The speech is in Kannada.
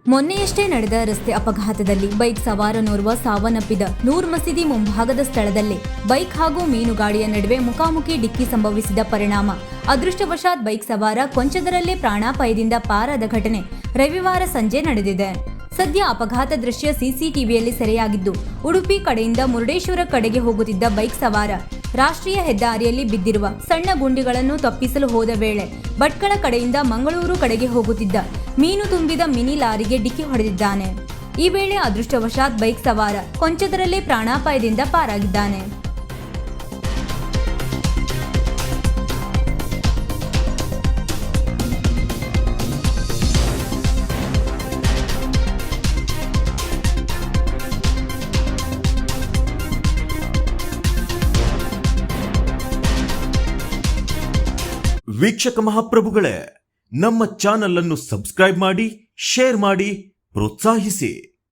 ಮೊನ್ನೆಯಷ್ಟೇ ನಡೆದ ರಸ್ತೆ ಅಪಘಾತದಲ್ಲಿ ಬೈಕ್ ಸವಾರನೋರ್ವ ಸಾವನ್ನಪ್ಪಿದ ನೂರ್ ಮಸೀದಿ ಮುಂಭಾಗದ ಸ್ಥಳದಲ್ಲೇ ಬೈಕ್ ಹಾಗೂ ಮೀನುಗಾಡಿಯ ನಡುವೆ ಮುಖಾಮುಖಿ ಡಿಕ್ಕಿ ಸಂಭವಿಸಿದ ಪರಿಣಾಮ ಅದೃಷ್ಟವಶಾತ್ ಬೈಕ್ ಸವಾರ ಕೊಂಚದರಲ್ಲೇ ಪ್ರಾಣಾಪಾಯದಿಂದ ಪಾರಾದ ಘಟನೆ ರವಿವಾರ ಸಂಜೆ ನಡೆದಿದೆ. ಸದ್ಯ ಅಪಘಾತ ದೃಶ್ಯ ಸಿಸಿಟಿವಿಯಲ್ಲಿ ಸೆರೆಯಾಗಿದ್ದು, ಉಡುಪಿ ಕಡೆಯಿಂದ ಮುರುಡೇಶ್ವರ ಕಡೆಗೆ ಹೋಗುತ್ತಿದ್ದ ಬೈಕ್ ಸವಾರ ರಾಷ್ಟ್ರೀಯ ಹೆದ್ದಾರಿಯಲ್ಲಿ ಬಿದ್ದಿರುವ ಸಣ್ಣ ಗುಂಡಿಗಳನ್ನು ತಪ್ಪಿಸಲು ಹೋದ ವೇಳೆ ಭಟ್ಕಳ ಕಡೆಯಿಂದ ಮಂಗಳೂರು ಕಡೆಗೆ ಹೋಗುತ್ತಿದ್ದ ಮೀನು ತುಂಬಿದ ಮಿನಿ ಲಾರಿಗೆ ಡಿಕ್ಕಿ ಹೊಡೆದಿದ್ದಾನೆ. ಈ ವೇಳೆ ಅದೃಷ್ಟವಶಾತ್ ಬೈಕ್ ಸವಾರ ಕೊಂಚದರಲ್ಲೇ ಪ್ರಾಣಾಪಾಯದಿಂದ ಪಾರಾಗಿದ್ದಾನೆ. ವೀಕ್ಷಕ ಮಹಾಪ್ರಭುಗಳೇ, ನಮ್ಮ ಚಾನಲ್ ಅನ್ನು ಸಬ್ಸ್ಕ್ರೈಬ್ ಮಾಡಿ, ಶೇರ್ ಮಾಡಿ, ಪ್ರೋತ್ಸಾಹಿಸಿ.